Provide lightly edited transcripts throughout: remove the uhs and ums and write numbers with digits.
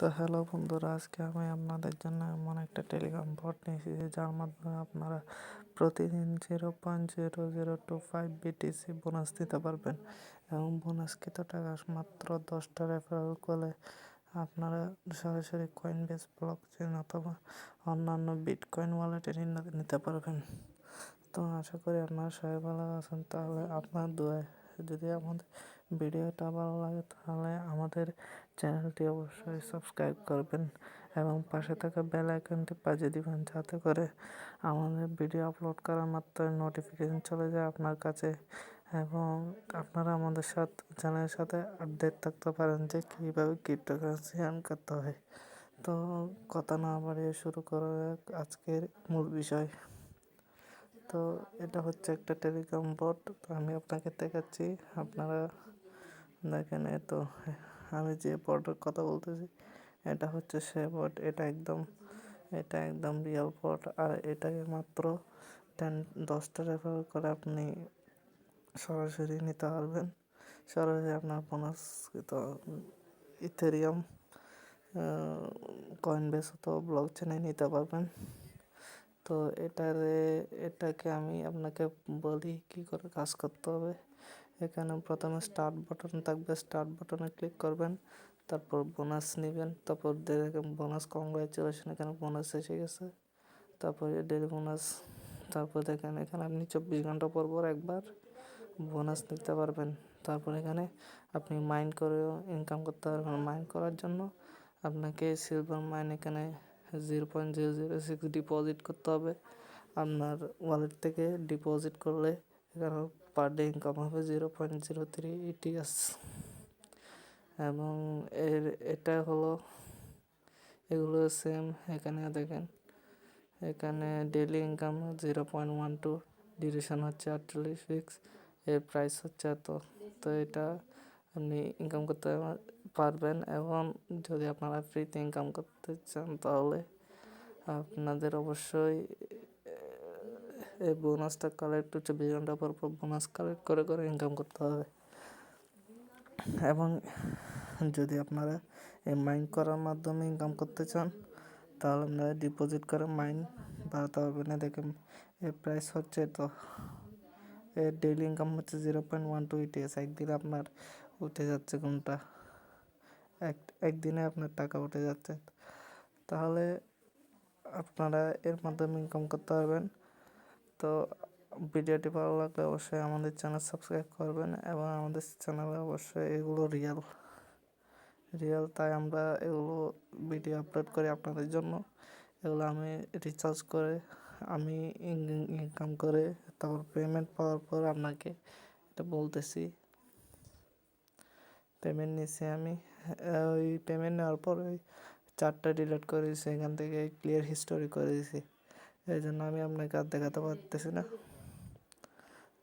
তো হ্যালো বন্ধুরা, আজকে আমি আপনাদের জন্য এমন একটা টেলিগ্রাম বট নিয়ে এসেছি যার মাধ্যমে আপনারা প্রতিদিন 0.0025 BTC বোনাস দিতে পারবেন এবং বোনাসকৃত টাকা মাত্র 10টা রেফারেল করলে আপনারা সরাসরি কয়েনবেস ব্লকচেন অথবা অন্যান্য বিটকয়েন ওয়ালেটে নিতে পারবেন। তো আশা করি আপনারা সবাই ভালো আছেন। তাহলে আপনার দোয়ায় যদি আমাদের ভিডিওটা ভালো লাগে তাহলে আমাদের চ্যানেলটি অবশ্যই সাবস্ক্রাইব করবেন এবং পাশে থাকা বেল আইকনটি বাজিয়ে দিবেন, যাতে করে আমাদের ভিডিও আপলোড করার মাত্রই নোটিফিকেশন চলে যায় আপনার কাছে এবং আপনারা আমাদের সাথে চ্যানেলের সাথে আপডেট থাকতে পারেন যে কীভাবে ক্রিপ্টোকারেন্সি আর্ন করতে হয়। তো কথা না বাড়িয়ে শুরু করা যাক আজকের মূল বিষয়। তো এটা হচ্ছে একটা টেলিগ্রাম বট। তো আমি আপনাকে দেখাচ্ছি, আপনারা দেখেন। তো আমি যে বটের কথা বলতেছি এটা হচ্ছে সে বট। এটা একদম রিয়েল বট। আর এটাকে মাত্র 10টা রেফার করে আপনি সরাসরি নিতে পারবেন। সরাসরি আপনার বোনাস তো ইথেরিয়াম কয়েনবেস অথবা ব্লকচেনে নিতে পারবেন। তো এটাকে আমি আপনাকে বলি কী করে কাজ করতে হবে। এখানে প্রথমে স্টার্ট বাটন থাকবে, স্টার্ট বাটনে ক্লিক করবেন, তারপর বোনাস নেবেন, তারপর দেখেন বোনাস কংগ্রাচুলেশন, এখানে বোনাস এসে গেছে। তারপরে ডেলি বোনাস, তারপর দেখেন এখানে আপনি 24 ঘন্টা পর পর একবার বোনাস নিতে পারবেন। তারপর এখানে আপনি মাইন করেও ইনকাম করতে পারবেন। মাইন করার জন্য আপনাকে সিলভার মাইন এখানে 0.006 ডিপোজিট করতে হবে আপনার ওয়ালেট থেকে। ডিপোজিট করলে এখানে পার ডে ইনকাম হবে 0.03 ETS এবং এটা হলো এগুলো সেম। এখানে দেখেন, এখানে ডেলি ইনকাম 0.12, ডিউরেশন হচ্ছে 48 ফিক্স, এর প্রাইস হচ্ছে এত। তো এটা আপনি ইনকাম করতে পারবেন এবং যদি আপনারা ফ্রিতে ইনকাম করতে চান তাহলে আপনাদের অবশ্যই এই বোনাসটা কালেক্ট 24 ঘন্টা পর পর বোনাস কালেক্ট করে করে ইনকাম করতে হবে। এবং যদি আপনারা এই মাইন করার মাধ্যমে ইনকাম করতে চান তাহলে আপনারা ডিপোজিট করে মাইন বাড়াতে পারবেন না। দেখেন এর প্রাইস হচ্ছে তো, এর ডেইলি ইনকাম হচ্ছে 0.12 ETS। একদিনে আপনার উঠে যাচ্ছে কোনটা, একদিনে আপনার টাকা উঠে যাচ্ছে। তাহলে আপনারা এর মাধ্যমে ইনকাম করতে পারবেন। তো ভিডিওটি ভালো লাগলে অবশ্যই আমাদের চ্যানেল সাবস্ক্রাইব করবেন এবং আমাদের চ্যানেলে অবশ্যই এগুলো রিয়েল, তাই আমরা এগুলো ভিডিও আপলোড করি আপনাদের জন্য। এগুলো আমি রিচার্জ করে আমি ইনকাম করে তারপর পেমেন্ট পাওয়ার পর আপনাকে এটা বলতেছি। পেমেন্ট নিয়েছি আমি, ওই পেমেন্ট নেওয়ার পর ওই 4টা ডিলিট করে দিয়েছি, এখান থেকে ক্লিয়ার হিস্টোরি করে দিয়েছি। এই জন্য আমি আপনাকে আর দেখাতে পারতেছি না।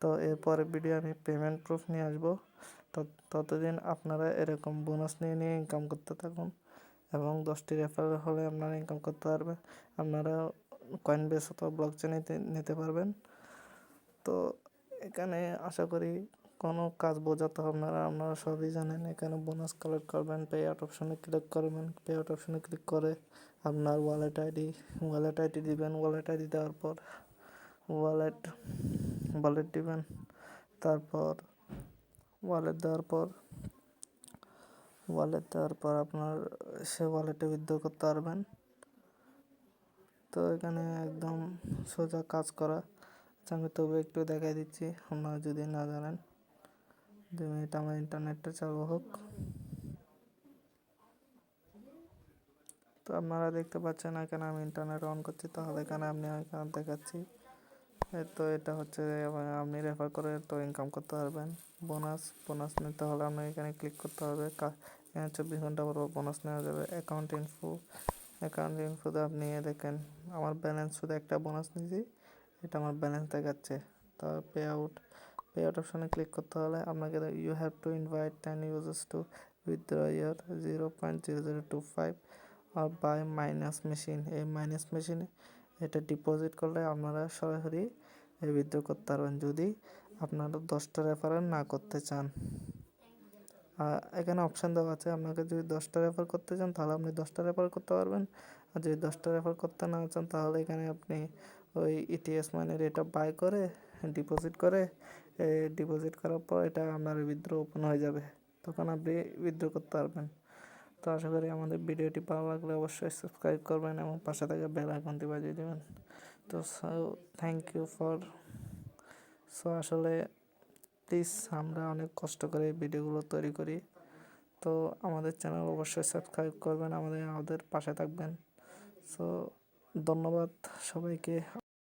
তো এরপরে ভিডিও আমি পেমেন্ট প্রুফ নিয়ে আসবো। ততদিন আপনারা এরকম বোনাস নিয়ে ইনকাম করতে থাকুন এবং 10টি রেফারেল হলে আপনারা ইনকাম করতে পারবেন। আপনারা কয়েনবেস অথবা ব্লকচেনে নিতে পারবেন। তো এখানে আশা করি কোনো কাজ বোঝাতে হবে না, আপনারা সবই জানেন। এখানে বোনাস কালেক্ট করবেন, পে আউট অপশনে ক্লিক করবেন। পে আউট অপশনে ক্লিক করে আপনার ওয়ালেট আইডি দিবেন। ওয়ালেট আইডি দেওয়ার পর ওয়ালেট দিবেন। তারপর ওয়ালেট দেওয়ার পর আপনার সে ওয়ালেটে উইথড্র করতে পারবেন। তো এখানে একদম সোজা কাজ করা। আমি তবু একটু দেখাই দিচ্ছি, আপনারা যদি না জানেন। 2 মিনিট আমার ইন্টারনেটটা চালু হোক। তো আপনারা দেখতে পাচ্ছেন এখানে আমি ইন্টারনেট অন করছি, তাহলে এখানে এখানে দেখাচ্ছি। তো এটা হচ্ছে আপনি রেফার করে তো ইনকাম করতে পারবেন। বোনাস নিতে হলে আপনার এখানে ক্লিক করতে হবে। এখানে 24 ঘন্টা পর বোনাস নেওয়া যাবে। অ্যাকাউন্ট ইনফোতে আপনি দেখেন আমার ব্যালেন্স, শুধু একটা বোনাস নিয়েছি, এটা আমার ব্যালেন্স দেখাচ্ছে। তো পে আউট অপশানে ক্লিক করতে হলে আপনাকে you have to invite 10 users to withdraw ইয়ার 0.0025 আর বাই মাইনাস মেশিন। এই মাইনাস মেশিনে এটা ডিপোজিট করলে আপনারা সরাসরি উইথড্র করতে পারবেন যদি আপনারা 10টা রেফারেল না করতে চান। এখানে অপশান দেওয়া আছে, আপনাকে যদি 10টা রেফার করতে চান তাহলে আপনি 10টা রেফার করতে পারবেন, আর যদি 10টা রেফার করতে না চান তাহলে এখানে আপনি ওই ইটিএস মানে এটা বাই করে ডিপোজিট করে, ডিপোজিট করার পর এটা আপনার উইথড্র ওপেন হয়ে যাবে, তখন আপনি উইথড্র করতে পারবেন। তো আশা করি আমাদের ভিডিওটি ভালো লাগলে অবশ্যই সাবস্ক্রাইব করবেন এবং পাশে থাকা বেল আইকনটি বাজিয়ে দেবেন। তো থ্যাংক ইউ ফর আসলে প্লিজ, আমরা অনেক কষ্ট করে এই ভিডিওগুলো তৈরি করি, তো আমাদের চ্যানেল অবশ্যই সাবস্ক্রাইব করবেন, আমাদের পাশে থাকবেন। সো ধন্যবাদ সবাইকে।